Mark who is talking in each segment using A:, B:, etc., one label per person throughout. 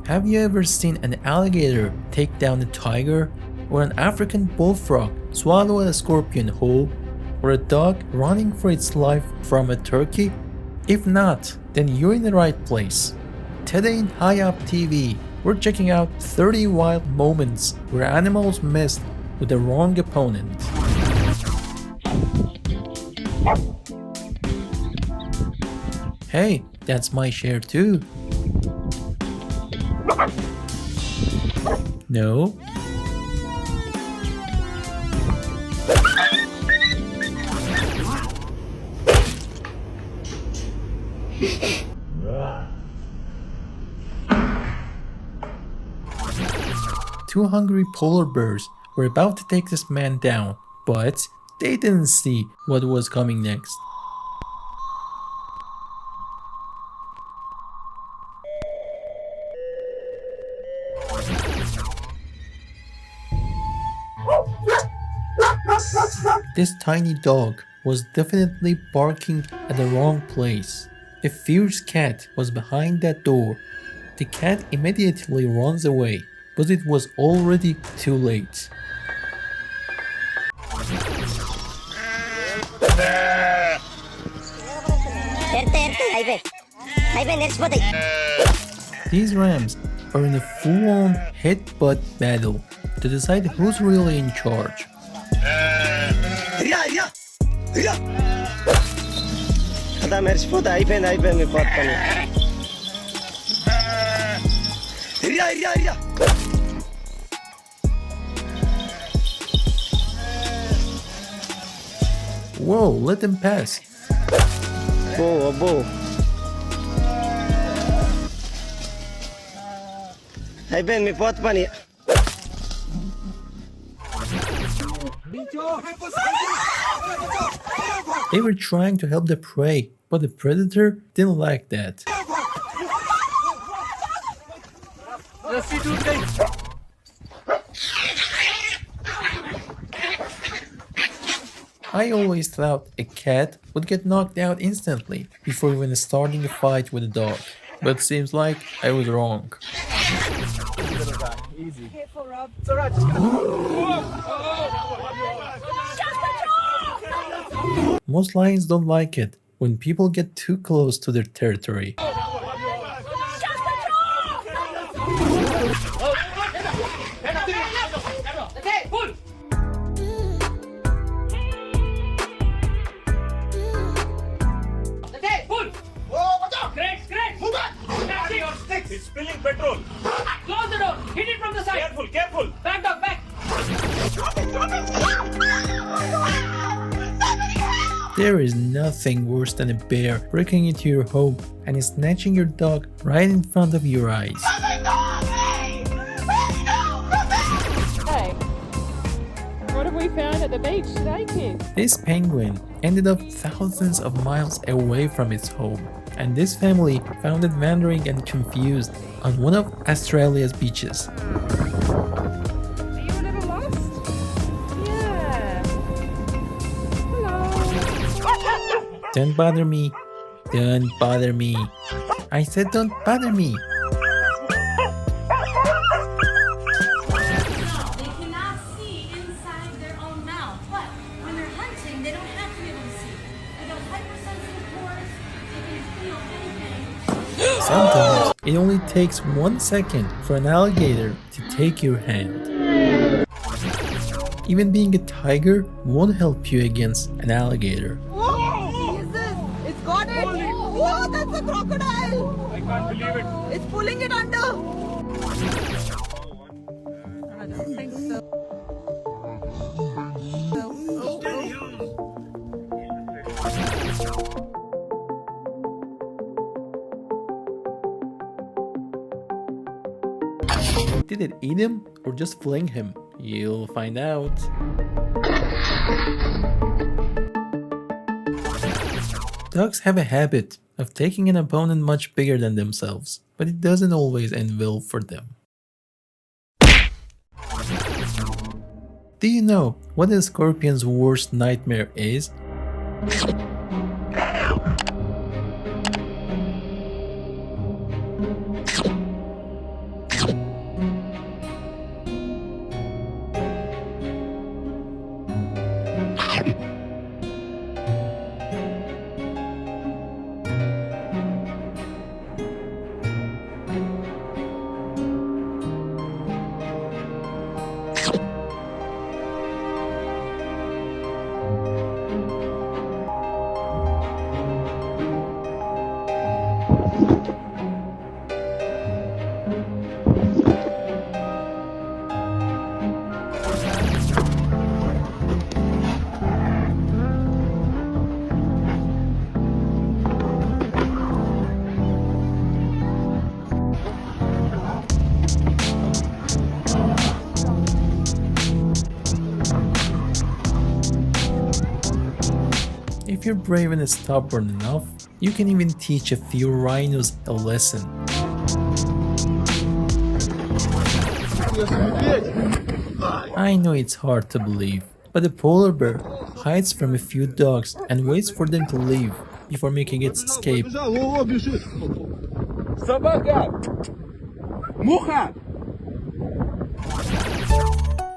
A: Have you ever seen an alligator take down a tiger? Or an African bullfrog swallow a scorpion whole? Or a dog running for its life from a turkey? If not, then you're in the right place. Today in HiUpTV, we're checking out 30 wild moments where animals messed with the wrong opponent. Hey, that's my share too. No. Two hungry polar bears were about to take this man down, but they didn't see what was coming next. This tiny dog was definitely barking at the wrong place. A fierce cat was behind that door. The cat immediately runs away, but it was already too late. These rams are in a full-on headbutt battle to decide who's really in charge. Whoa, let them pass. They were trying to help the prey, but the predator didn't like that. I always thought a cat would get knocked out instantly before even starting a fight with a dog, but seems like I was wrong.
B: Easy. Careful, Rob.
C: It's alright, just
A: Most lions don't like it when people get too close to their territory.
C: It's spilling petrol.
D: Close the door. Hit it from the side.
C: Careful, careful.
D: Back, dog, back.
A: There is nothing worse than a bear breaking into your home and snatching your dog right in front of your eyes.
B: Hey, what have we found at the beach today, kids?
A: This penguin ended up thousands of miles away from its home, and this family found it wandering and confused on one of Australia's beaches.
B: Are you a little lost? Yeah. Hello.
A: Don't bother me. Don't bother me. I said don't bother me.
E: They cannot see inside their own mouth, but when they're hunting, they don't have to be able to see. They got hypersensitive pores, they can feel anything.
A: Sometimes it only takes 1 second for an alligator to take your hand. Even being a tiger won't help you against an alligator.
B: Whoa! Jesus! It's got it! Whoa, that's a crocodile!
C: I can't believe it.
B: It's pulling it under! I don't think so.
A: Did it eat him or just fling him? You'll find out. Dogs have a habit of taking an opponent much bigger than themselves, but it doesn't always end well for them. Do you know what a scorpion's worst nightmare is? If you're brave and stubborn enough, you can even teach a few rhinos a lesson. I know it's hard to believe, but the polar bear hides from a few dogs and waits for them to leave before making its escape.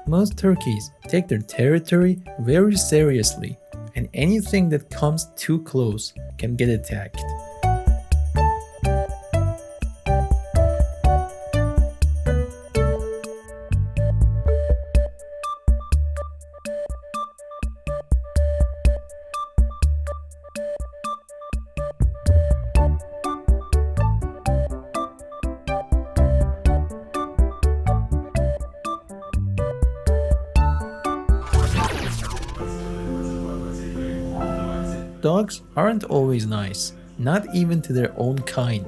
A: Most turkeys take their territory very seriously, and anything that comes too close can get attacked. Dogs aren't always nice, not even to their own kind.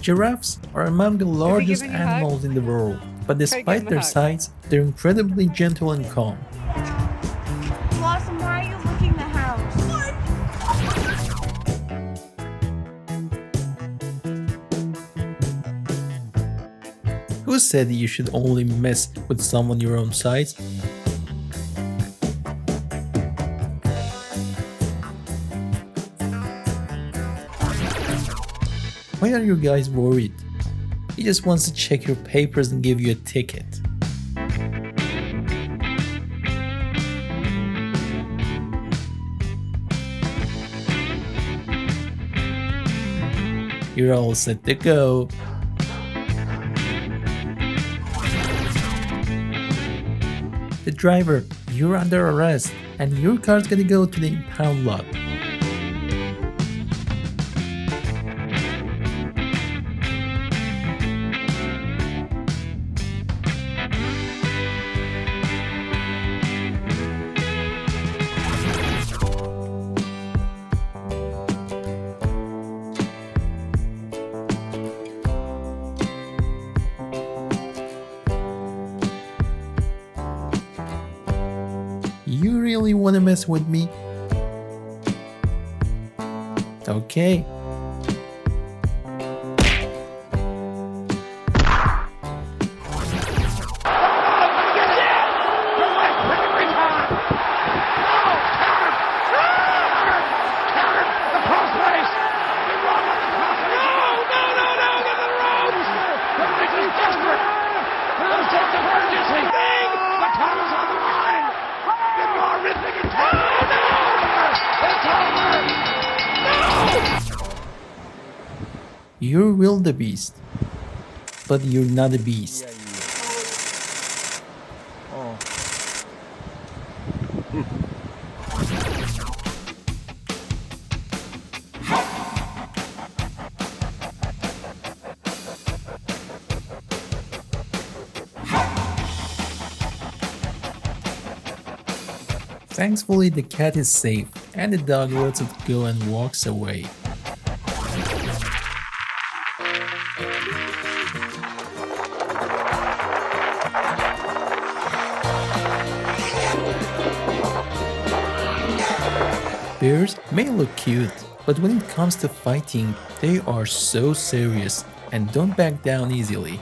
A: Giraffes are among the largest
B: giving you a hug?
A: animals in the world, but
B: give 'em
A: despite
B: a
A: their
B: hug.
A: size, they're incredibly gentle and calm.
E: Blossom, why are you licking the house?
A: Who said you should only mess with someone your own size? Why are you guys worried? He just wants to check your papers and give you a ticket. You're all set to go. The driver, you're under arrest and your car's gonna go to the impound lot. You really wanna mess with me? Okay. You're wildebeest, but you're not a beast. Thankfully, the cat is safe, and the dog lets it go and walks away. Bears may look cute, but when it comes to fighting, they are so serious and don't back down easily.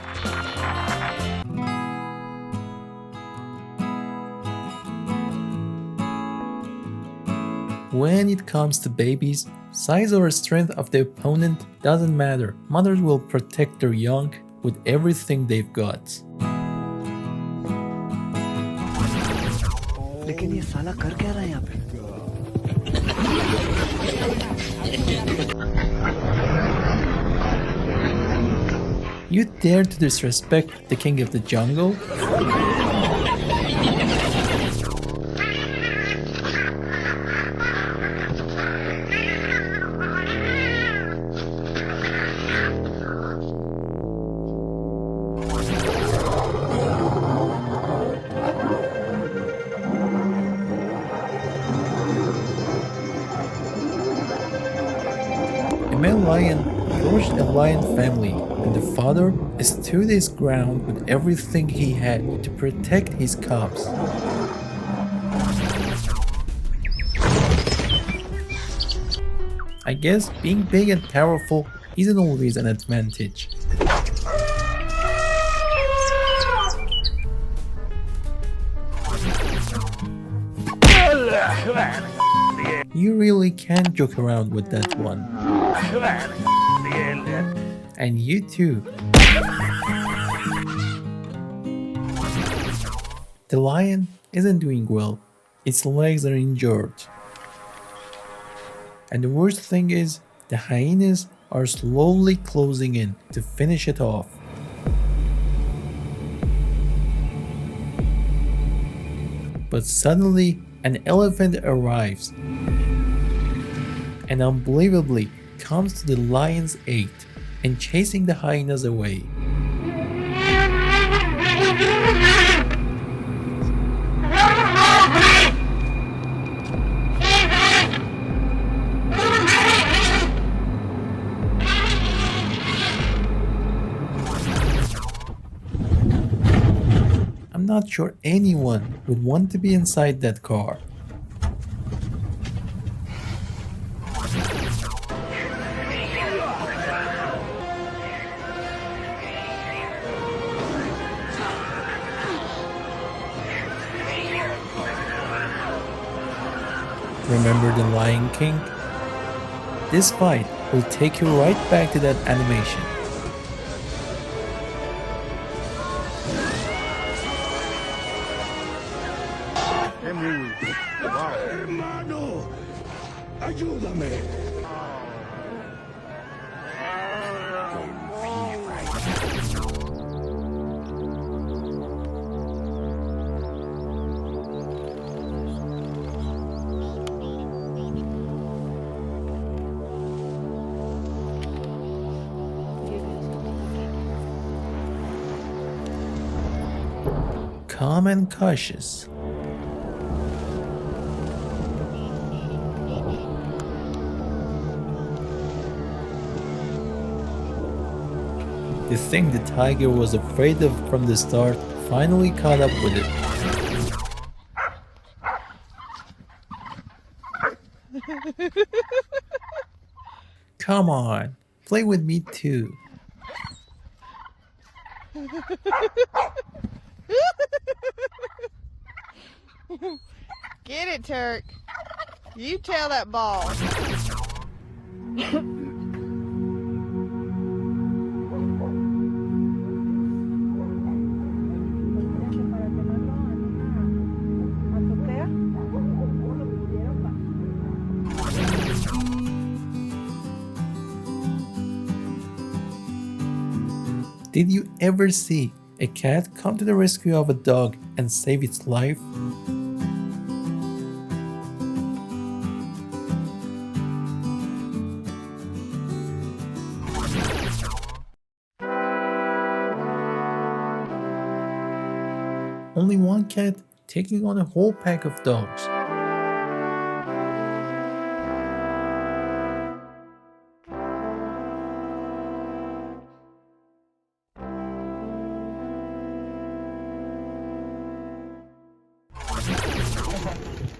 A: When it comes to babies, size or strength of the opponent doesn't matter. Mothers will protect their young with everything they've got.
F: लेकिन ये साला कर क्या रहा है यहाँ पे?
A: You dare to disrespect the king of the jungle? lion crushed a lion family, and the father stood his ground with everything he had to protect his cubs. I guess being big and powerful isn't always an advantage. You really can't joke around with that one. And you too. The lion isn't doing well. Its legs are injured. And the worst thing is, the hyenas are slowly closing in to finish it off. But suddenly, an elephant arrives and unbelievably comes to the lion's aid and chasing the hyenas away. I'm not sure anyone would want to be inside that car. Remember the Lion King? This fight will take you right back to that animation.
C: Hermano, ayúdame.
A: Calm and cautious. The thing the tiger was afraid of from the start finally caught up with it. Come on, play with me too.
B: Get it, Turk. You tell that ball.
A: Did you ever see a cat come to the rescue of a dog and save its life? Only one cat taking on a whole pack of dogs.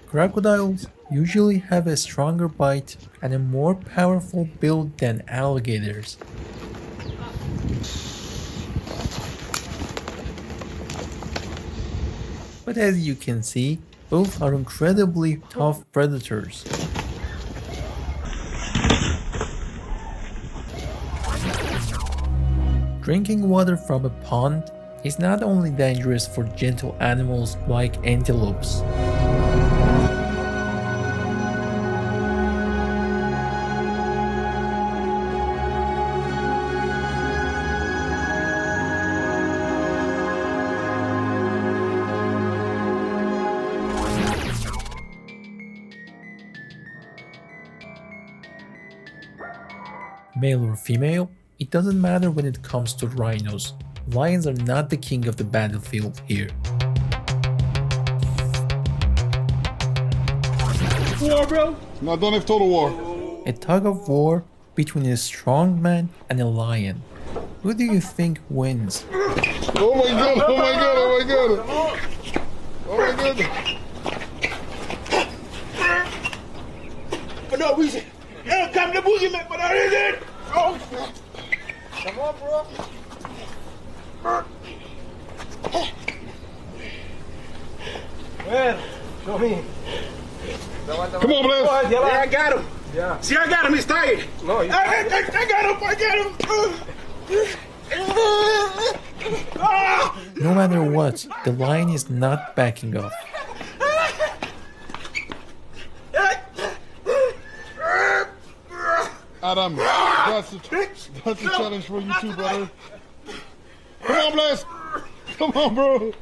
A: Crocodiles usually have a stronger bite and a more powerful build than alligators. But as you can see, both are incredibly tough predators. Drinking water from a pond is not only dangerous for gentle animals like antelopes. Male or female, it doesn't matter when it comes to rhinos. Lions are not the king of the battlefield here.
C: War, bro.
G: Not done if total war.
A: A tug of war between a strong man and a lion. Who do you think wins?
C: Oh my god, oh my god, oh my god. Oh my god. For no reason. Here come the boogeyman for no reason. Oh. Come on, bro.
G: Where? Show me.
C: Come on, Blaze.
G: Yeah,
C: I got him.
G: Yeah.
C: See, I got him. He's tired.
G: No, he's
C: I got him. I got him.
A: No matter what, the lion is not backing off.
C: Adam, that's a challenge for you too, brother. Come on, Blaze. Come on, bro.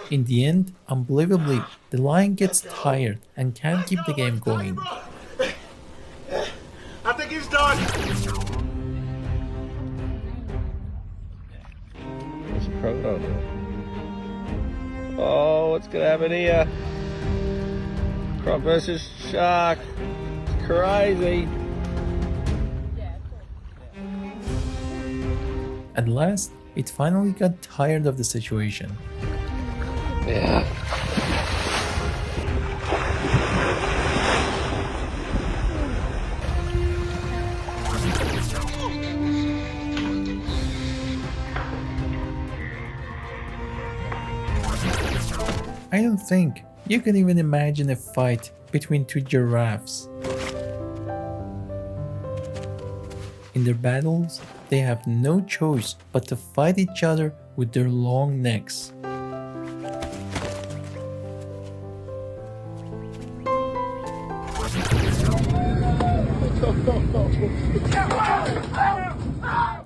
A: In the end, unbelievably, the lion gets tired and can't keep the game going.
C: I think he's done.
G: There's a crocodile there. Oh, what's gonna happen here? Crop versus shark. It's crazy.
A: At last, it finally got tired of the situation.
G: Yeah.
A: I don't think you can even imagine a fight between two giraffes. In their battles, they have no choice but to fight each other with their long necks.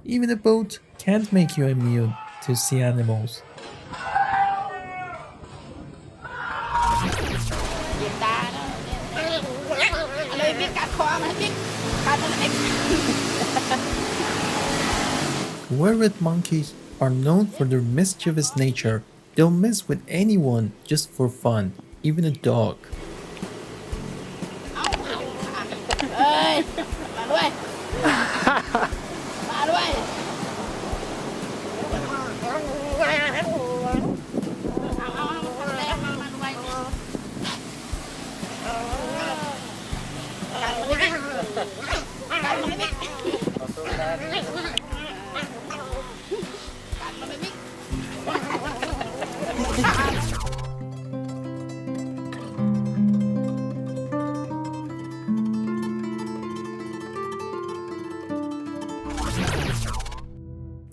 A: Even a boat can't make you immune to sea animals. Were-red monkeys are known for their mischievous nature. They'll mess with anyone just for fun, even a dog.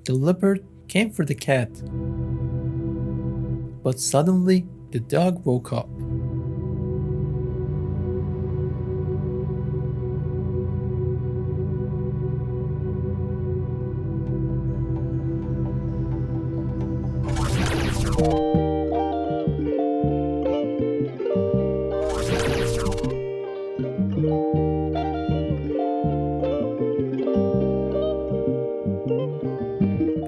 A: The leopard came for the cat, but suddenly the dog woke up.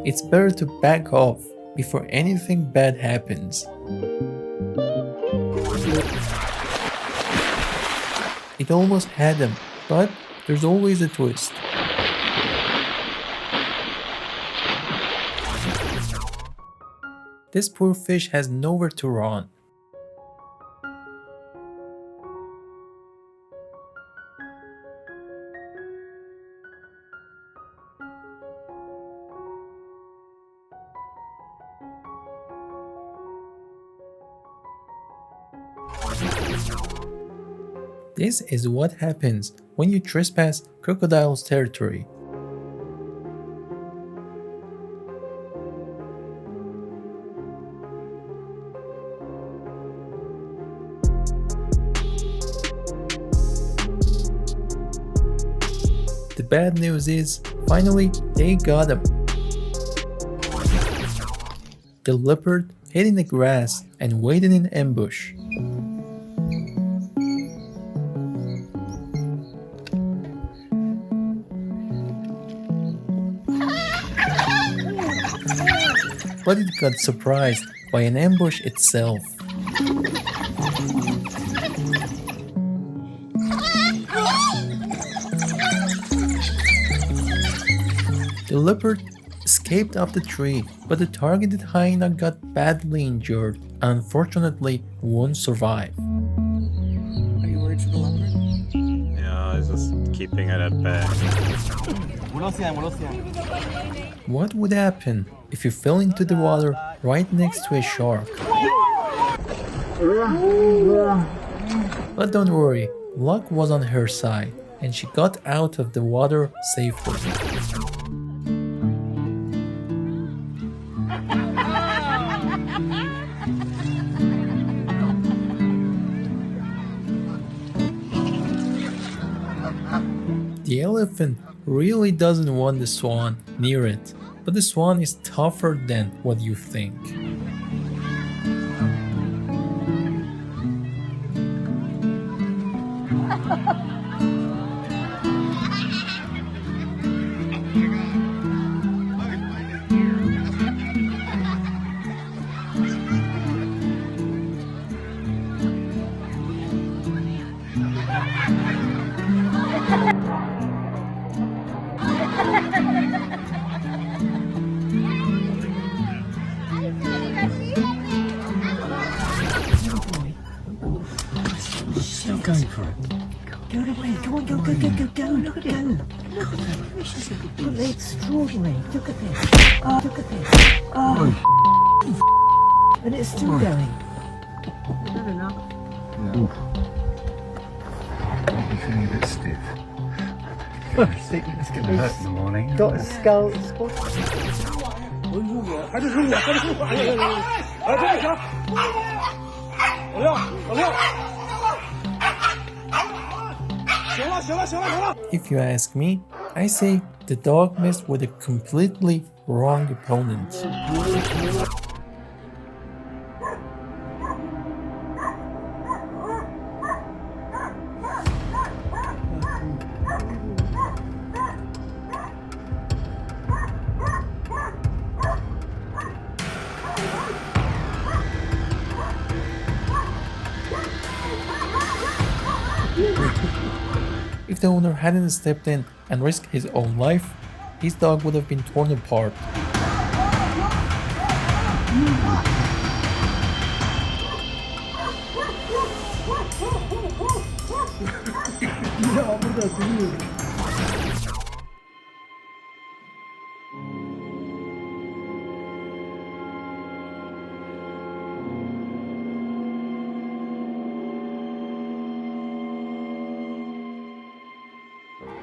A: It's better to back off before anything bad happens. It almost had him, but there's always a twist. This poor fish has nowhere to run. This is what happens when you trespass crocodile's territory. The bad news is, finally, they got him. The leopard hid in the grass and waited in ambush. But it got surprised by an ambush itself. The leopard escaped up the tree, but the targeted hyena got badly injured and unfortunately won't survive.
F: Are you worried for the leopard?
G: Yeah, I was just keeping it at bay.
A: What would happen if you fell into the water right next to a shark? But don't worry, luck was on her side and she got out of the water safely. The elephant really doesn't want the swan near it, but the swan is tougher than what you think.
F: Still going for it. Go away. Come on, go. Look at them. Look at them. They're extraordinary. Look at this. Oh, look at this. Oh, and it's still going. Not enough.
H: Yeah. I'm feeling a bit stiff. It's going to hurt in the morning.
F: Got a skull.
A: If you ask me, I say the dog messed with a completely wrong opponent. If the owner hadn't stepped in and risked his own life, his dog would have been torn apart.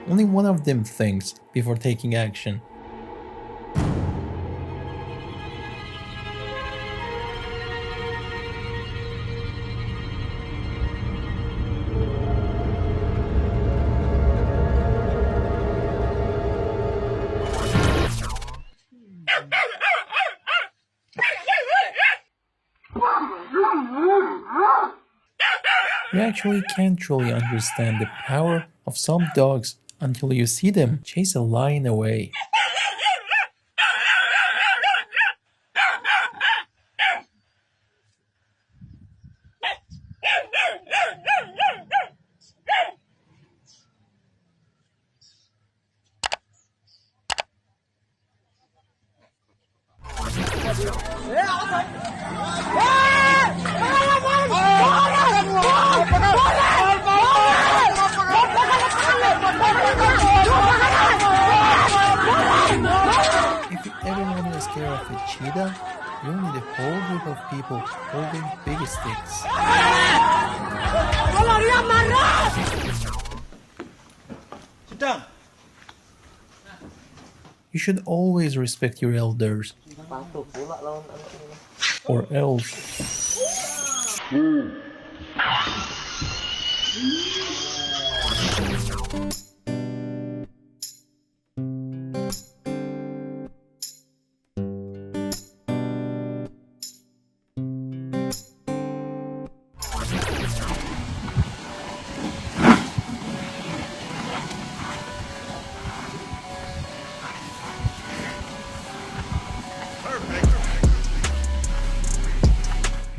A: Only one of them thinks before taking action. You actually can't truly understand the power of some dogs until you see them chase a lion away. If you ever want to scare off a cheetah, you'll need a whole group of people holding big sticks.
F: Sit down.
A: You should always respect your elders, or else.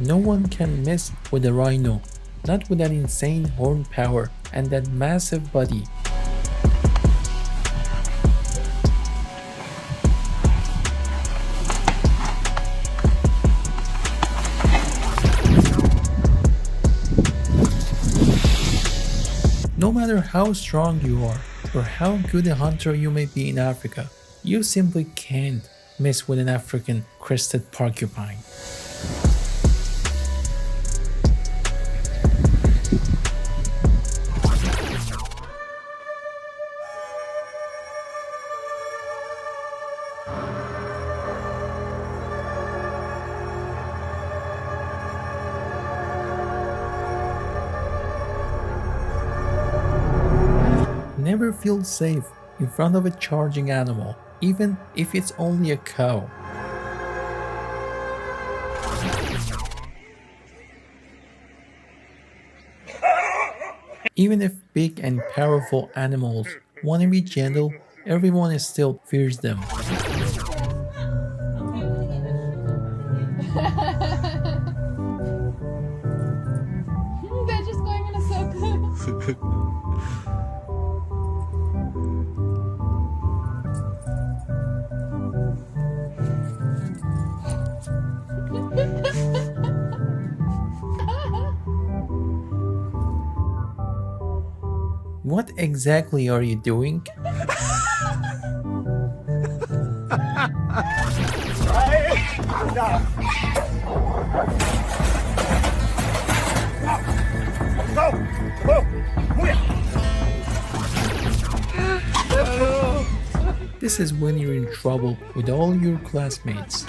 A: No one can mess with a rhino, not with that insane horn power and that massive body. No matter how strong you are or how good a hunter you may be in Africa, you simply can't mess with an African crested porcupine. Never feel safe in front of a charging animal, even if it's only a cow. Even if big and powerful animals want to be gentle, everyone still fears them.
B: They're just going in a circle.
A: What exactly are you doing? This is when you're in trouble with all your classmates.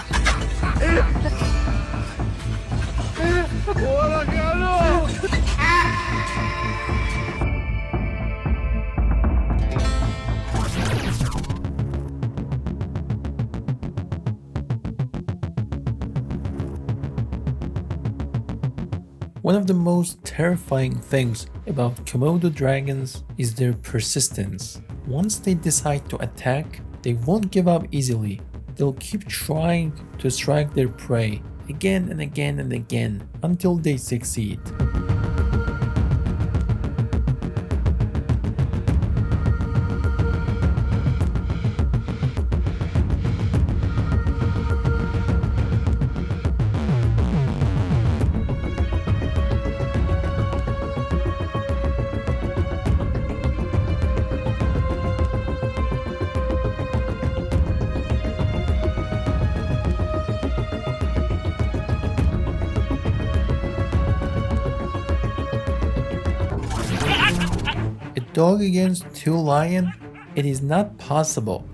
A: One of the most terrifying things about Komodo dragons is their persistence. Once they decide to attack, they won't give up easily. They'll keep trying to strike their prey again and again and again until they succeed. A dog against two lions? It is not possible.